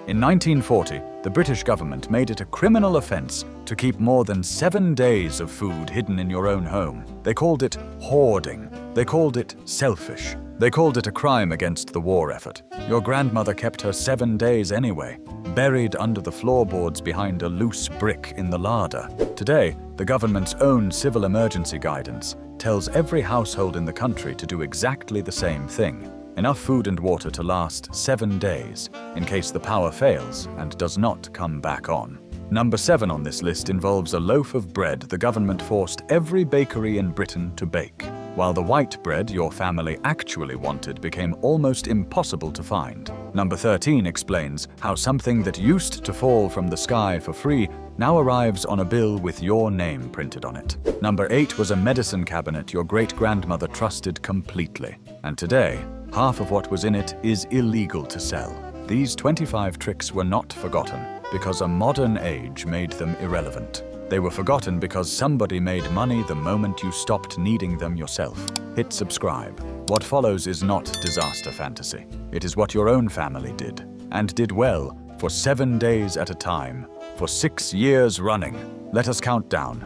In 1940, the British government made it a criminal offence to keep more than 7 days of food hidden in your own home. They called it hoarding. They called it selfish. They called it a crime against the war effort. Your grandmother kept her 7 days anyway, buried under the floorboards behind a loose brick in the larder. Today, the government's own civil emergency guidance tells every household in the country to do exactly the same thing. Enough food and water to last 7 days, in case the power fails and does not come back on. Number 7 on this list involves a loaf of bread the government forced every bakery in Britain to bake, while the white bread your family actually wanted became almost impossible to find. Number 13 explains how something that used to fall from the sky for free now arrives on a bill with your name printed on it. Number 8 was a medicine cabinet your great-grandmother trusted completely, and today, half of what was in it is illegal to sell. These 25 tricks were not forgotten because a modern age made them irrelevant. They were forgotten because somebody made money the moment you stopped needing them yourself. Hit subscribe. What follows is not disaster fantasy. It is what your own family did, and did well, for 7 days at a time, for 6 years running. Let us count down.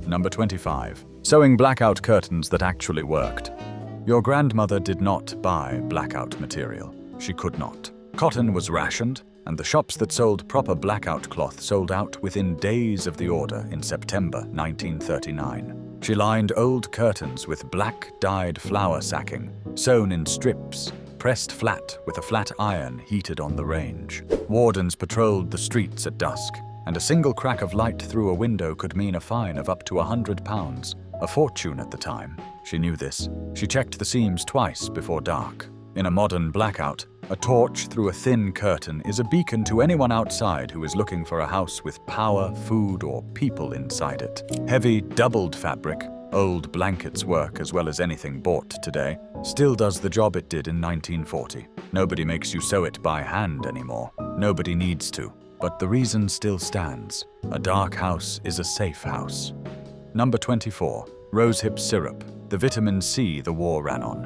Number 25. Sewing blackout curtains that actually worked. Your grandmother did not buy blackout material. She could not. Cotton was rationed, and the shops that sold proper blackout cloth sold out within days of the order in September 1939. She lined old curtains with black dyed flour sacking, sewn in strips, pressed flat with a flat iron heated on the range. Wardens patrolled the streets at dusk, and a single crack of light through a window could mean a fine of up to £100, a fortune at the time. She knew this. She checked the seams twice before dark. In a modern blackout, a torch through a thin curtain is a beacon to anyone outside who is looking for a house with power, food, or people inside it. Heavy, doubled fabric, old blankets work as well as anything bought today, still does the job it did in 1940. Nobody makes you sew it by hand anymore. Nobody needs to. But the reason still stands. A dark house is a safe house. Number 24. Rosehip syrup, the vitamin C the war ran on.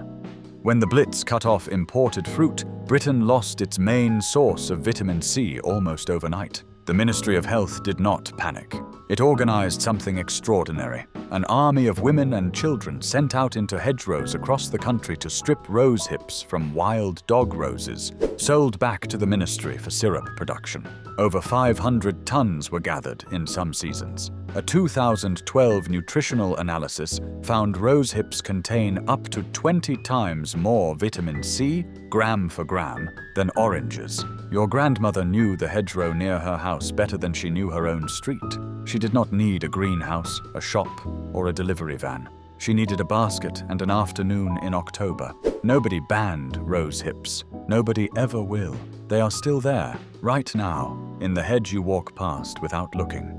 When the Blitz cut off imported fruit, Britain lost its main source of vitamin C almost overnight. The Ministry of Health did not panic. It organized something extraordinary. An army of women and children sent out into hedgerows across the country to strip rose hips from wild dog roses, sold back to the ministry for syrup production. Over 500 tons were gathered in some seasons. A 2012 nutritional analysis found rose hips contain up to 20 times more vitamin C, gram for gram, than oranges. Your grandmother knew the hedgerow near her house better than she knew her own street. She did not need a greenhouse, a shop, or a delivery van. She needed a basket and an afternoon in October. Nobody banned rose hips. Nobody ever will. They are still there, right now, in the hedge you walk past without looking.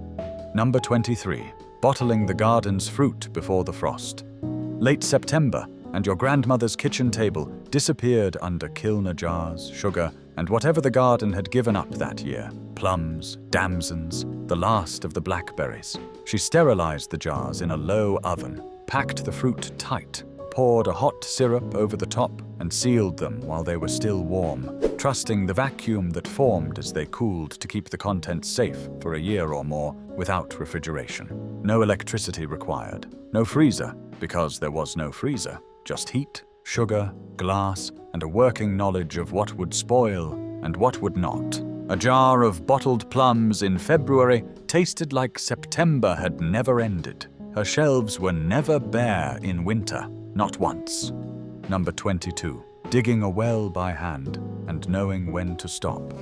Number 23. Bottling the garden's fruit before the frost. Late September, and your grandmother's kitchen table disappeared under Kilner jars, sugar, and whatever the garden had given up that year. Plums, damsons, the last of the blackberries. She sterilized the jars in a low oven, packed the fruit tight, poured a hot syrup over the top, and sealed them while they were still warm, trusting the vacuum that formed as they cooled to keep the contents safe for a year or more without refrigeration. No electricity required, no freezer, because there was no freezer, just heat, sugar, glass, and a working knowledge of what would spoil and what would not. A jar of bottled plums in February tasted like September had never ended. Her shelves were never bare in winter, not once. Number 22. Digging a well by hand and knowing when to stop.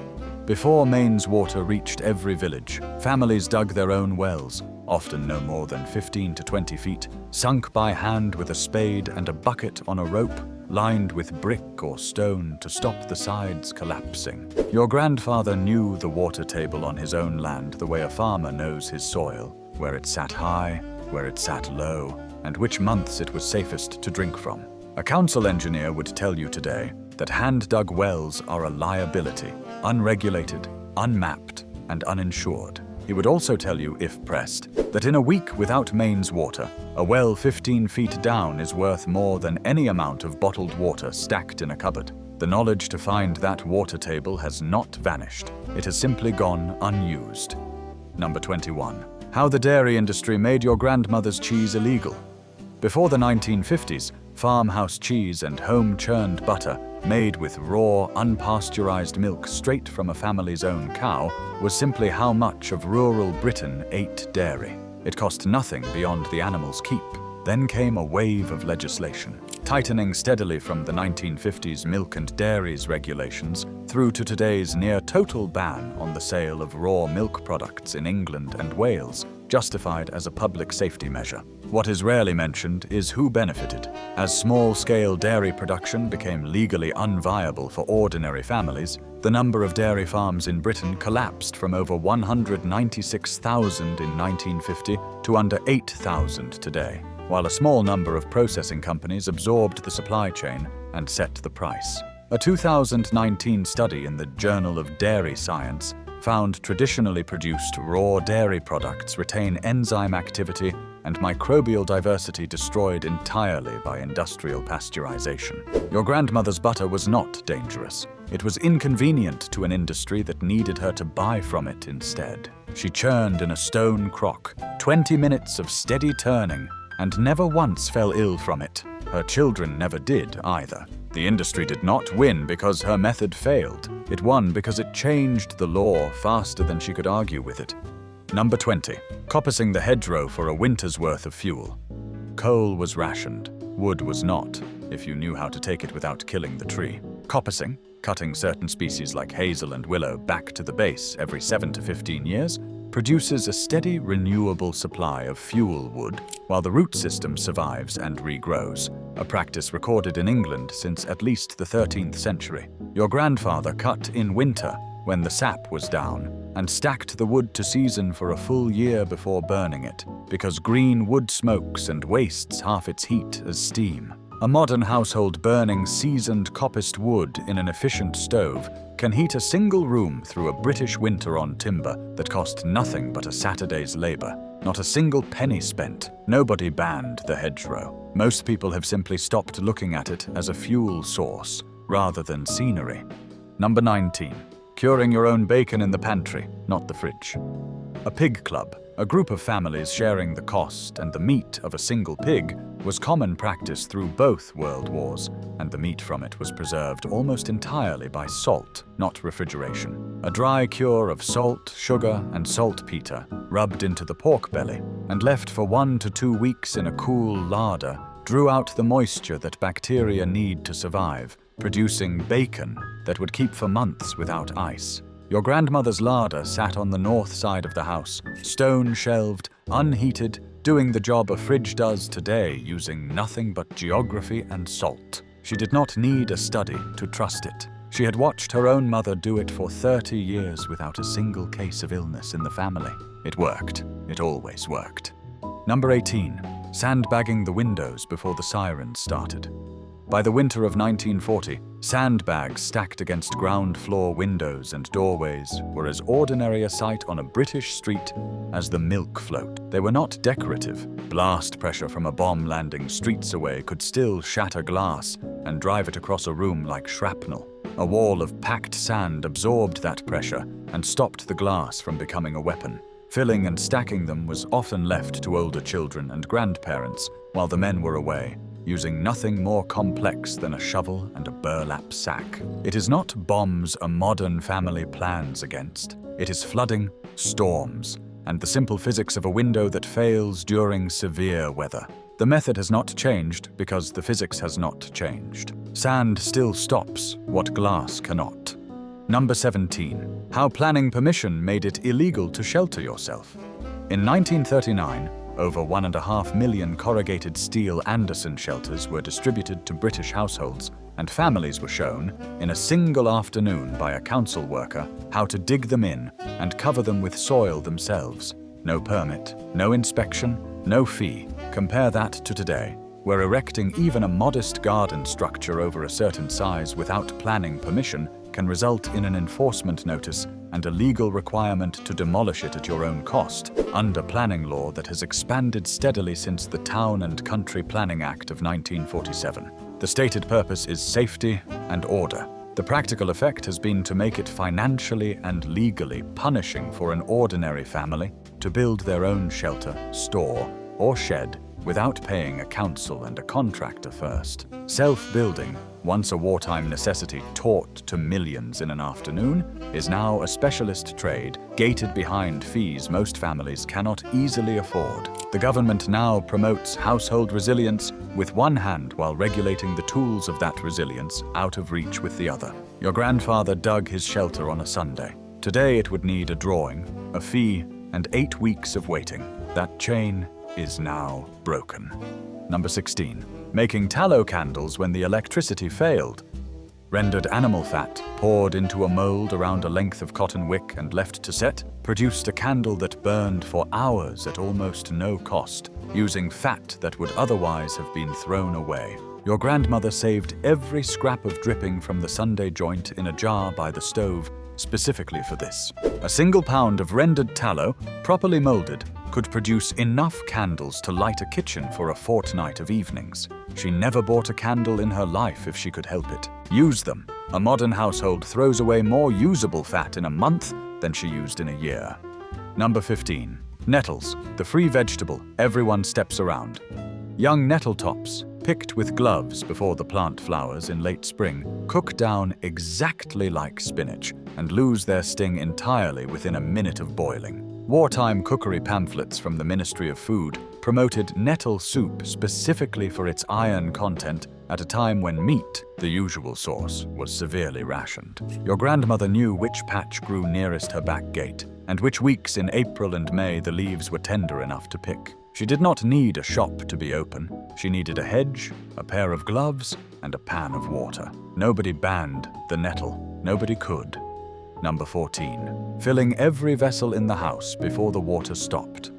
Before Maine's water reached every village, families dug their own wells, often no more than 15 to 20 feet, sunk by hand with a spade and a bucket on a rope, lined with brick or stone to stop the sides collapsing. Your grandfather knew the water table on his own land the way a farmer knows his soil, where it sat high, where it sat low, and which months it was safest to drink from. A council engineer would tell you today that hand-dug wells are a liability, unregulated, unmapped, and uninsured. He would also tell you, if pressed, that in a week without mains water, a well 15 feet down is worth more than any amount of bottled water stacked in a cupboard. The knowledge to find that water table has not vanished. It has simply gone unused. Number 21. How the dairy industry made your grandmother's cheese illegal. Before the 1950s, farmhouse cheese and home-churned butter, made with raw, unpasteurized milk straight from a family's own cow, was simply how much of rural Britain ate dairy. It cost nothing beyond the animal's keep. Then came a wave of legislation, tightening steadily from the 1950s milk and dairies regulations through to today's near-total ban on the sale of raw milk products in England and Wales, justified as a public safety measure. What is rarely mentioned is who benefited. As small-scale dairy production became legally unviable for ordinary families, the number of dairy farms in Britain collapsed from over 196,000 in 1950 to under 8,000 today, while a small number of processing companies absorbed the supply chain and set the price. A 2019 study in the Journal of Dairy Science found traditionally produced raw dairy products retain enzyme activity and microbial diversity destroyed entirely by industrial pasteurization. Your grandmother's butter was not dangerous. It was inconvenient to an industry that needed her to buy from it instead. She churned in a stone crock, 20 minutes of steady turning, and never once fell ill from it. Her children never did either. The industry did not win because her method failed. It won because it changed the law faster than she could argue with it. Number 20. Coppicing the hedgerow for a winter's worth of fuel. Coal was rationed. Wood was not, if you knew how to take it without killing the tree. Coppicing, cutting certain species like hazel and willow back to the base every 7 to 15 years, produces a steady, renewable supply of fuel wood, while the root system survives and regrows, a practice recorded in England since at least the 13th century. Your grandfather cut in winter, when the sap was down, and stacked the wood to season for a full year before burning it, because green wood smokes and wastes half its heat as steam. A modern household burning seasoned coppiced wood in an efficient stove can heat a single room through a British winter on timber that cost nothing but a Saturday's labor. Not a single penny spent. Nobody banned the hedgerow. Most people have simply stopped looking at it as a fuel source, rather than scenery. Number 19. Curing your own bacon in the pantry, not the fridge. A pig club, a group of families sharing the cost and the meat of a single pig, was common practice through both world wars, and the meat from it was preserved almost entirely by salt, not refrigeration. A dry cure of salt, sugar, and saltpeter rubbed into the pork belly and left for 1 to 2 weeks in a cool larder drew out the moisture that bacteria need to survive, producing bacon that would keep for months without ice. Your grandmother's larder sat on the north side of the house, stone-shelved, unheated, doing the job a fridge does today using nothing but geography and salt. She did not need a study to trust it. She had watched her own mother do it for 30 years without a single case of illness in the family. It worked. It always worked. Number 18. Sandbagging the windows before the sirens started. By the winter of 1940, sandbags stacked against ground floor windows and doorways were as ordinary a sight on a British street as the milk float. They were not decorative. Blast pressure from a bomb landing streets away could still shatter glass and drive it across a room like shrapnel. A wall of packed sand absorbed that pressure and stopped the glass from becoming a weapon. Filling and stacking them was often left to older children and grandparents while the men were away, using nothing more complex than a shovel and a burlap sack. It is not bombs a modern family plans against. It is flooding, storms, and the simple physics of a window that fails during severe weather. The method has not changed because the physics has not changed. Sand still stops what glass cannot. Number 17. How planning permission made it illegal to shelter yourself. In 1939, over 1.5 million corrugated steel Anderson shelters were distributed to British households, and families were shown, in a single afternoon by a council worker, how to dig them in and cover them with soil themselves. No permit, no inspection, no fee. Compare that to today, where erecting even a modest garden structure over a certain size without planning permission can result in an enforcement notice and a legal requirement to demolish it at your own cost, under planning law that has expanded steadily since the Town and Country Planning Act of 1947. The stated purpose is safety and order. The practical effect has been to make it financially and legally punishing for an ordinary family to build their own shelter, store, or shed without paying a council and a contractor first. Self-building, once a wartime necessity taught to millions in an afternoon, is now a specialist trade gated behind fees most families cannot easily afford. The government now promotes household resilience with one hand while regulating the tools of that resilience out of reach with the other. Your grandfather dug his shelter on a Sunday. Today it would need a drawing, a fee, and 8 weeks of waiting. That chain is now broken. Number 16. Making tallow candles when the electricity failed. Rendered animal fat, poured into a mold around a length of cotton wick and left to set, produced a candle that burned for hours at almost no cost, using fat that would otherwise have been thrown away. Your grandmother saved every scrap of dripping from the Sunday joint in a jar by the stove specifically for this. A single pound of rendered tallow, properly molded, could produce enough candles to light a kitchen for a fortnight of evenings. She never bought a candle in her life if she could help it. Use them. A modern household throws away more usable fat in a month than she used in a year. Number 15. Nettles, the free vegetable everyone steps around. Young nettle tops, picked with gloves before the plant flowers in late spring, cook down exactly like spinach and lose their sting entirely within a minute of boiling. Wartime cookery pamphlets from the Ministry of Food promoted nettle soup specifically for its iron content at a time when meat, the usual source, was severely rationed. Your grandmother knew which patch grew nearest her back gate and which weeks in April and May the leaves were tender enough to pick. She did not need a shop to be open. She needed a hedge, a pair of gloves, and a pan of water. Nobody banned the nettle. Nobody could. Number 14. Filling every vessel in the house before the water stopped.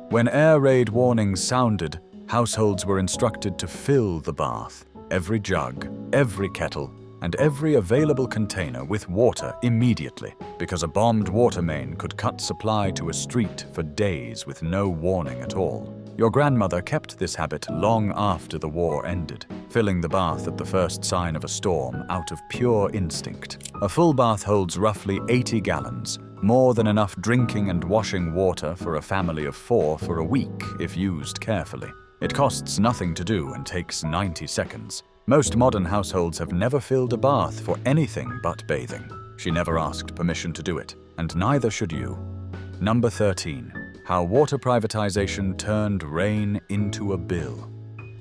When air raid warnings sounded, households were instructed to fill the bath, every jug, every kettle, and every available container with water immediately, because a bombed water main could cut supply to a street for days with no warning at all. Your grandmother kept this habit long after the war ended, filling the bath at the first sign of a storm out of pure instinct. A full bath holds roughly 80 gallons, more than enough drinking and washing water for a family of 4 for a week if used carefully. It costs nothing to do and takes 90 seconds. Most modern households have never filled a bath for anything but bathing. She never asked permission to do it, and neither should you. Number 13. How water privatization turned rain into a bill.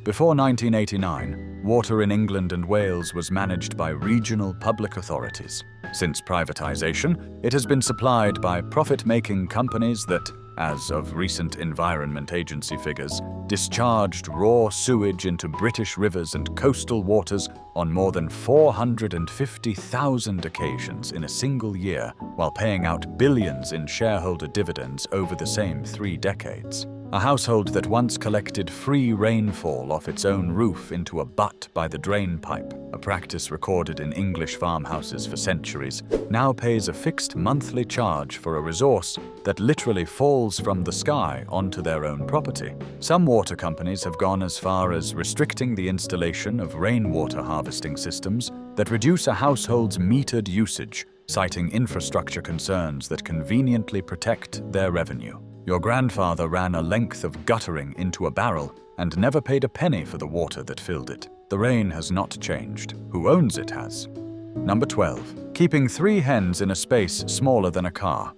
Before 1989, water in England and Wales was managed by regional public authorities. Since privatization, it has been supplied by profit-making companies that, as of recent Environment Agency figures, discharged raw sewage into British rivers and coastal waters on more than 450,000 occasions in a single year, while paying out billions in shareholder dividends over the same 3 decades. A household that once collected free rainfall off its own roof into a butt by the drain pipe, a practice recorded in English farmhouses for centuries, now pays a fixed monthly charge for a resource that literally falls from the sky onto their own property. Some water companies have gone as far as restricting the installation of rainwater harvesting systems that reduce a household's metered usage, citing infrastructure concerns that conveniently protect their revenue. Your grandfather ran a length of guttering into a barrel and never paid a penny for the water that filled it. The rain has not changed. Who owns it has. Number 12. Keeping 3 hens in a space smaller than a car.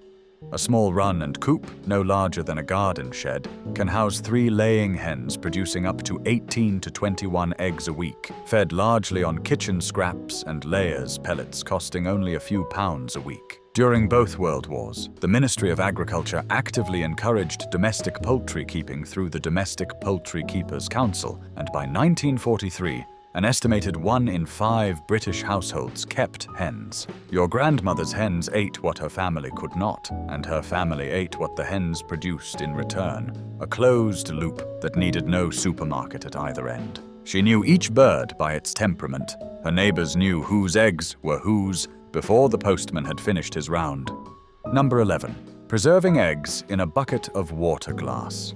A small run and coop, no larger than a garden shed, can house 3 laying hens producing up to 18 to 21 eggs a week, fed largely on kitchen scraps and layers pellets costing only a few pounds a week. During both World Wars, the Ministry of Agriculture actively encouraged domestic poultry keeping through the Domestic Poultry Keepers Council, and by 1943, an estimated 1 in 5 British households kept hens. Your grandmother's hens ate what her family could not, and her family ate what the hens produced in return, a closed loop that needed no supermarket at either end. She knew each bird by its temperament. Her neighbors knew whose eggs were whose before the postman had finished his round. Number 11. Preserving eggs in a bucket of water glass.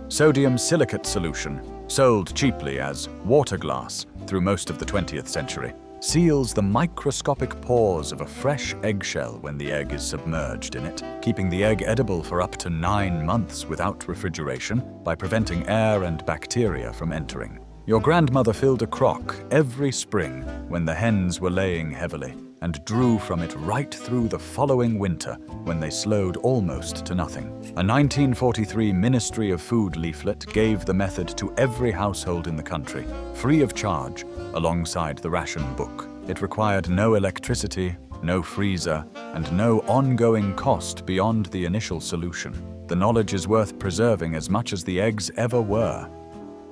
Sodium silicate solution, sold cheaply as water glass through most of the 20th century, seals the microscopic pores of a fresh eggshell when the egg is submerged in it, keeping the egg edible for up to 9 months without refrigeration by preventing air and bacteria from entering. Your grandmother filled a crock every spring when the hens were laying heavily, and drew from it right through the following winter when they slowed almost to nothing. A 1943 Ministry of Food leaflet gave the method to every household in the country, free of charge, alongside the ration book. It required no electricity, no freezer, and no ongoing cost beyond the initial solution. The knowledge is worth preserving as much as the eggs ever were.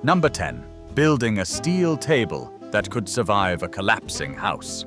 Number 10. Building a steel table that could survive a collapsing house.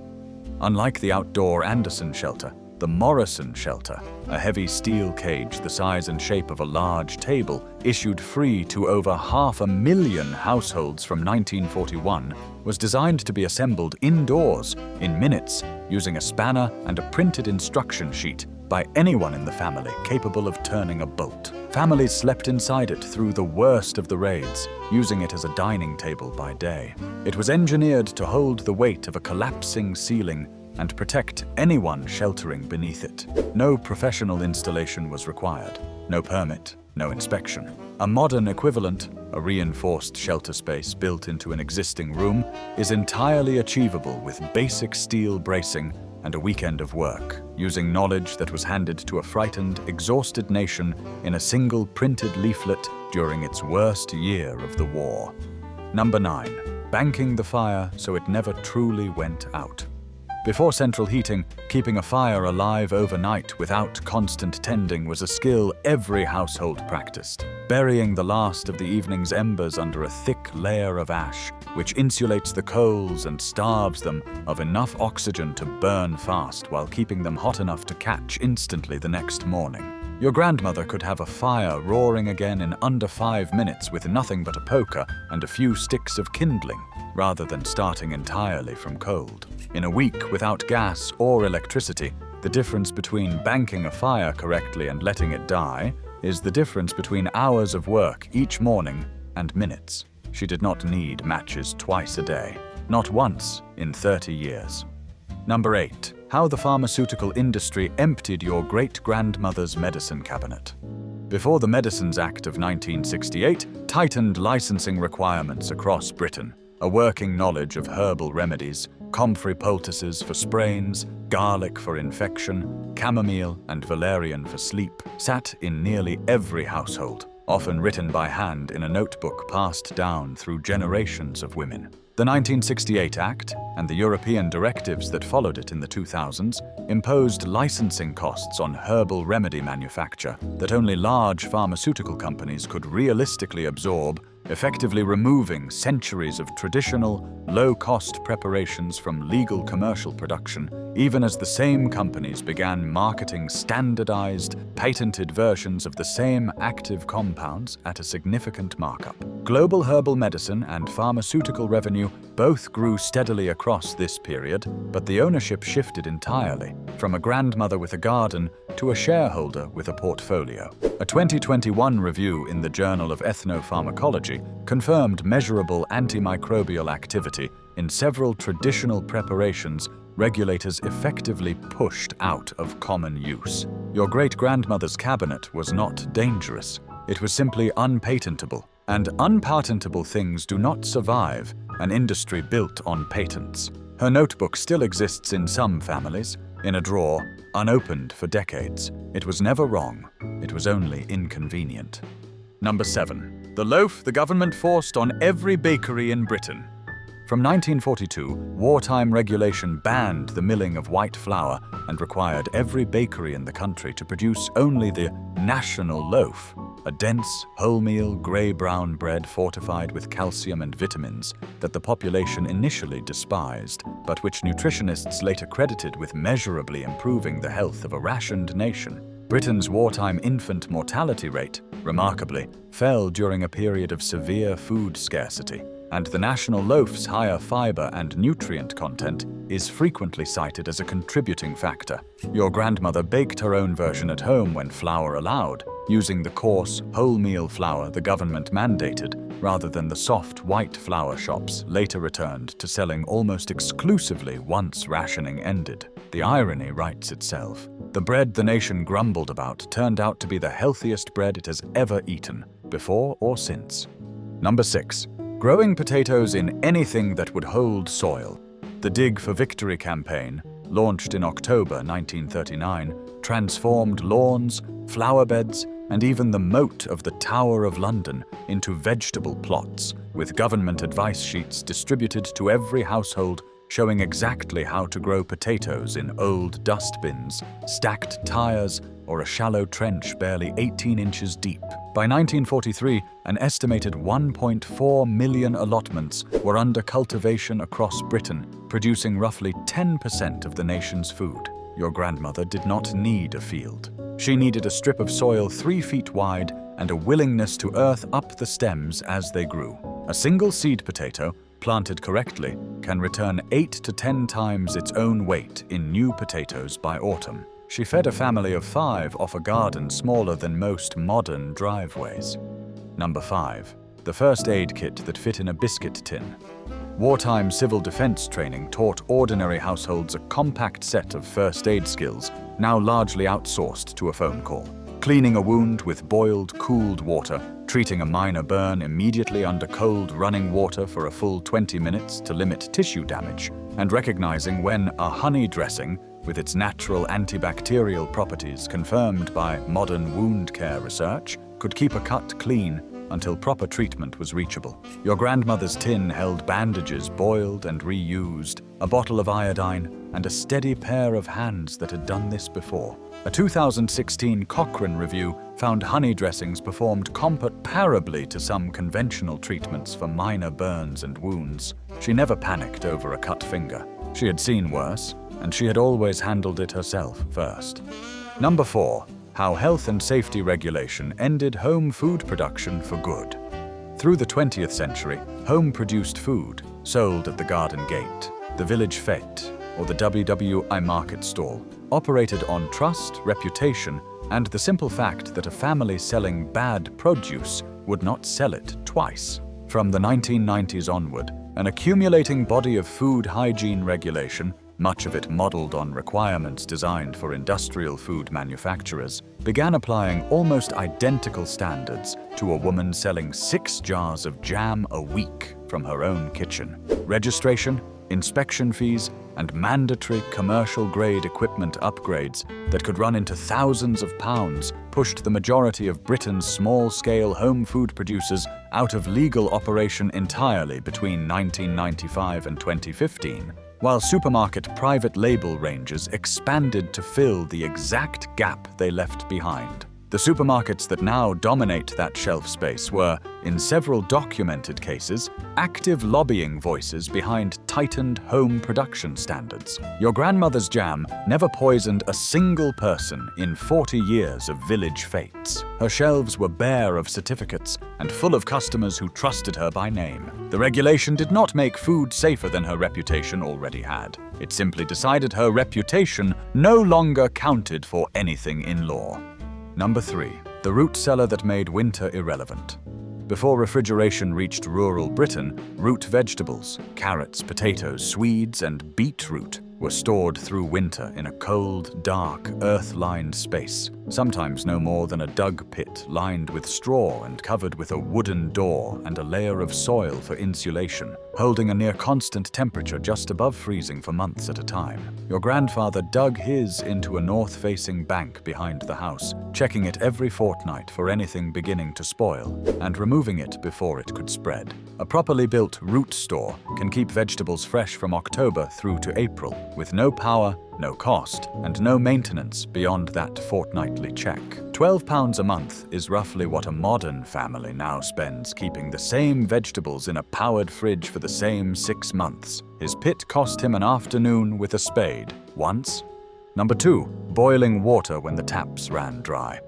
Unlike the outdoor Anderson shelter, the Morrison shelter, a heavy steel cage the size and shape of a large table, issued free to over 500,000 households from 1941, was designed to be assembled indoors in minutes using a spanner and a printed instruction sheet by anyone in the family capable of turning a bolt. Families slept inside it through the worst of the raids, using it as a dining table by day. It was engineered to hold the weight of a collapsing ceiling and protect anyone sheltering beneath it. No professional installation was required, no permit, no inspection. A modern equivalent, a reinforced shelter space built into an existing room, is entirely achievable with basic steel bracing and a weekend of work, using knowledge that was handed to a frightened, exhausted nation in a single printed leaflet during its worst year of the war. Number 9. Banking the fire so it never truly went out. Before central heating, keeping a fire alive overnight without constant tending was a skill every household practiced. Burying the last of the evening's embers under a thick layer of ash, which insulates the coals and starves them of enough oxygen to burn fast while keeping them hot enough to catch instantly the next morning. Your grandmother could have a fire roaring again in under 5 minutes with nothing but a poker and a few sticks of kindling, rather than starting entirely from cold. In a week without gas or electricity, the difference between banking a fire correctly and letting it die is the difference between hours of work each morning and minutes. She did not need matches twice a day, not once in 30 years. Number 8. How the pharmaceutical industry emptied your great-grandmother's medicine cabinet. Before the Medicines Act of 1968 tightened licensing requirements across Britain, a working knowledge of herbal remedies, comfrey poultices for sprains, garlic for infection, chamomile and valerian for sleep, sat in nearly every household, often written by hand in a notebook passed down through generations of women. The 1968 Act, and the European directives that followed it in the 2000s, imposed licensing costs on herbal remedy manufacture that only large pharmaceutical companies could realistically absorb, effectively removing centuries of traditional, low-cost preparations from legal commercial production, even as the same companies began marketing standardized, patented versions of the same active compounds at a significant markup. Global herbal medicine and pharmaceutical revenue both grew steadily across this period, but the ownership shifted entirely, from a grandmother with a garden to a shareholder with a portfolio. A 2021 review in the Journal of Ethnopharmacology confirmed measurable antimicrobial activity in several traditional preparations regulators effectively pushed out of common use. Your great-grandmother's cabinet was not dangerous. It was simply unpatentable, and unpatentable things do not survive an industry built on patents. Her notebook still exists in some families, in a drawer, unopened for decades. It was never wrong. It was only inconvenient. Number 7. The loaf the government forced on every bakery in Britain. From 1942, wartime regulation banned the milling of white flour and required every bakery in the country to produce only the national loaf, a dense, wholemeal, grey-brown bread fortified with calcium and vitamins that the population initially despised, but which nutritionists later credited with measurably improving the health of a rationed nation. Britain's wartime infant mortality rate, remarkably, fell during a period of severe food scarcity, and the national loaf's higher fiber and nutrient content is frequently cited as a contributing factor. Your grandmother baked her own version at home when flour allowed, using the coarse, wholemeal flour the government mandated, rather than the soft white flour shops later returned to selling almost exclusively once rationing ended. The irony writes itself. The bread the nation grumbled about turned out to be the healthiest bread it has ever eaten, before or since. Number 6. Growing potatoes in anything that would hold soil. The Dig for Victory campaign, launched in October 1939, transformed lawns, flower beds, and even the moat of the Tower of London into vegetable plots, with government advice sheets distributed to every household showing exactly how to grow potatoes in old dustbins, stacked tires, or a shallow trench barely 18 inches deep. By 1943, an estimated 1.4 million allotments were under cultivation across Britain, producing roughly 10% of the nation's food. Your grandmother did not need a field. She needed a strip of soil 3 feet wide and a willingness to earth up the stems as they grew. A single seed potato, planted correctly, can return 8 to 10 times its own weight in new potatoes by autumn. She fed a family of 5 off a garden smaller than most modern driveways. Number 5. The first aid kit that fit in a biscuit tin. Wartime civil defense training taught ordinary households a compact set of first aid skills, now largely outsourced to a phone call. Cleaning a wound with boiled, cooled water, treating a minor burn immediately under cold running water for a full 20 minutes to limit tissue damage, and recognizing when a honey dressing, with its natural antibacterial properties confirmed by modern wound care research, could keep a cut clean until proper treatment was reachable. Your grandmother's tin held bandages boiled and reused, a bottle of iodine, and a steady pair of hands that had done this before. A 2016 Cochrane review found honey dressings performed comparably to some conventional treatments for minor burns and wounds. She never panicked over a cut finger. She had seen worse, and she had always handled it herself first. Number 4. How health and safety regulation ended home food production for good. Through the 20th century, home-produced food, sold at the garden gate, the village fete, or the WWI market stall, operated on trust, reputation, and the simple fact that a family selling bad produce would not sell it twice. From the 1990s onward, an accumulating body of food hygiene regulation, much of it modeled on requirements designed for industrial food manufacturers, began applying almost identical standards to a woman selling 6 jars of jam a week from her own kitchen. Registration, inspection fees, and mandatory commercial-grade equipment upgrades that could run into thousands of pounds pushed the majority of Britain's small-scale home food producers out of legal operation entirely between 1995 and 2015, while supermarket private label ranges expanded to fill the exact gap they left behind. The supermarkets that now dominate that shelf space were, in several documented cases, active lobbying voices behind tightened home production standards. Your grandmother's jam never poisoned a single person in 40 years of village fetes. Her shelves were bare of certificates and full of customers who trusted her by name. The regulation did not make food safer than her reputation already had. It simply decided her reputation no longer counted for anything in law. Number 3. The root cellar that made winter irrelevant. Before refrigeration reached rural Britain, root vegetables, carrots, potatoes, swedes, and beetroot were stored through winter in a cold, dark, earth-lined space, sometimes no more than a dug pit lined with straw and covered with a wooden door and a layer of soil for insulation, holding a near constant temperature just above freezing for months at a time. Your grandfather dug his into a north-facing bank behind the house, checking it every fortnight for anything beginning to spoil, and removing it before it could spread. A properly built root store can keep vegetables fresh from October through to April, with no power, no cost, and no maintenance beyond that fortnightly check. £12 a month is roughly what a modern family now spends keeping the same vegetables in a powered fridge for the same 6 months. His pit cost him an afternoon with a spade, once. Number 2. Boiling water when the taps ran dry.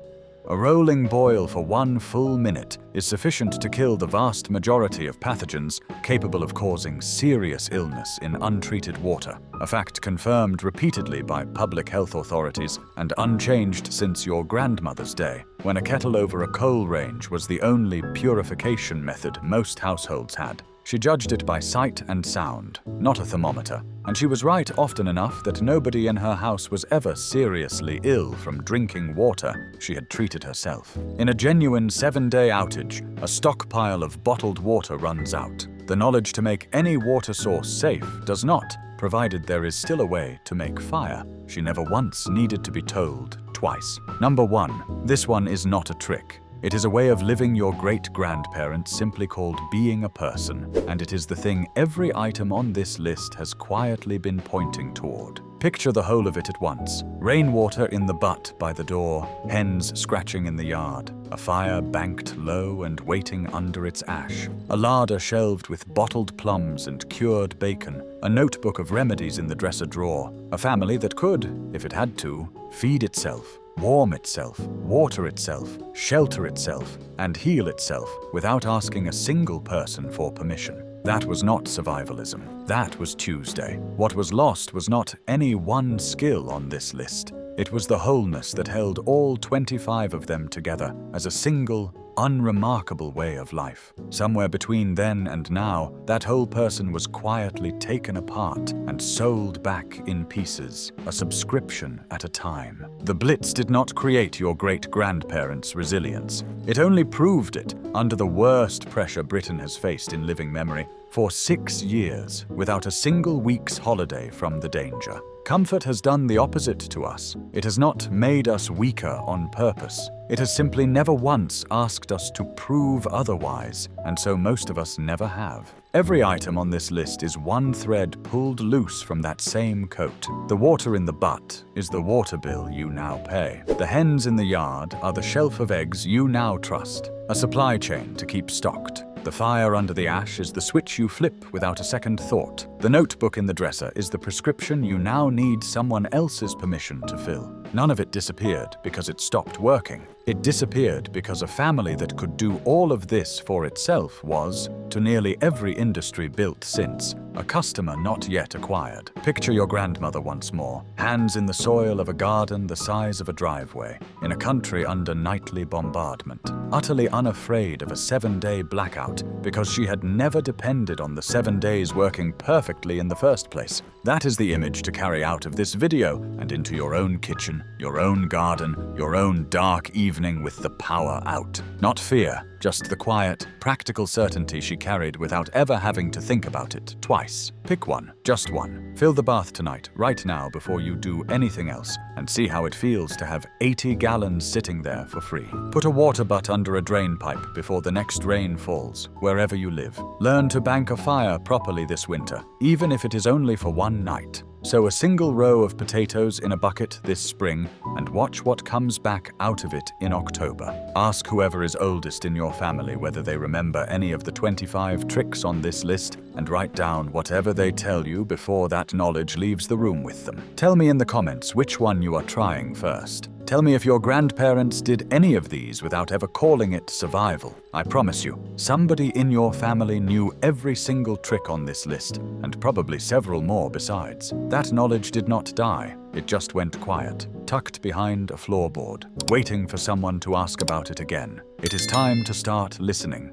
A rolling boil for 1 full minute is sufficient to kill the vast majority of pathogens capable of causing serious illness in untreated water, a fact confirmed repeatedly by public health authorities and unchanged since your grandmother's day, when a kettle over a coal range was the only purification method most households had. She judged it by sight and sound, not a thermometer, and she was right often enough that nobody in her house was ever seriously ill from drinking water she had treated herself. In a genuine 7-day outage, a stockpile of bottled water runs out. The knowledge to make any water source safe does not, provided there is still a way to make fire. She never once needed to be told twice. Number 1. This one is not a trick. It is a way of living your great-grandparents simply called being a person, and it is the thing every item on this list has quietly been pointing toward. Picture the whole of it at once. Rainwater in the butt by the door, hens scratching in the yard, a fire banked low and waiting under its ash, a larder shelved with bottled plums and cured bacon, a notebook of remedies in the dresser drawer, a family that could, if it had to, feed itself, warm itself, water itself, shelter itself, and heal itself without asking a single person for permission. That was not survivalism. That was Tuesday. What was lost was not any one skill on this list. It was the wholeness that held all 25 of them together as a single, unremarkable way of life. Somewhere between then and now, that whole person was quietly taken apart and sold back in pieces, a subscription at a time. The Blitz did not create your great-grandparents' resilience. It only proved it under the worst pressure Britain has faced in living memory for 6 years without a single week's holiday from the danger. Comfort has done the opposite to us. It has not made us weaker on purpose. It has simply never once asked us to prove otherwise, and so most of us never have. Every item on this list is one thread pulled loose from that same coat. The water in the butt is the water bill you now pay. The hens in the yard are the shelf of eggs you now trust, a supply chain to keep stocked. The fire under the ash is the switch you flip without a second thought. The notebook in the dresser is the prescription you now need someone else's permission to fill. None of it disappeared because it stopped working. It disappeared because a family that could do all of this for itself was, to nearly every industry built since, a customer not yet acquired. Picture your grandmother once more, hands in the soil of a garden the size of a driveway, in a country under nightly bombardment, utterly unafraid of a 7-day blackout because she had never depended on the 7 days working perfectly in the first place. That is the image to carry out of this video and into your own kitchen, your own garden, your own dark evening with the power out. Not fear, just the quiet, practical certainty she carried without ever having to think about it twice. Pick one, just one. Fill the bath tonight, right now before you do anything else, and see how it feels to have 80 gallons sitting there for free. Put a water butt under a drain pipe before the next rain falls, wherever you live. Learn to bank a fire properly this winter, even if it is only for one night. Sow a single row of potatoes in a bucket this spring and watch what comes back out of it in October. Ask whoever is oldest in your family whether they remember any of the 25 tricks on this list and write down whatever they tell you before that knowledge leaves the room with them. Tell me in the comments which one you are trying first. Tell me if your grandparents did any of these without ever calling it survival. I promise you, somebody in your family knew every single trick on this list, and probably several more besides. That knowledge did not die, it just went quiet, tucked behind a floorboard, waiting for someone to ask about it again. It is time to start listening.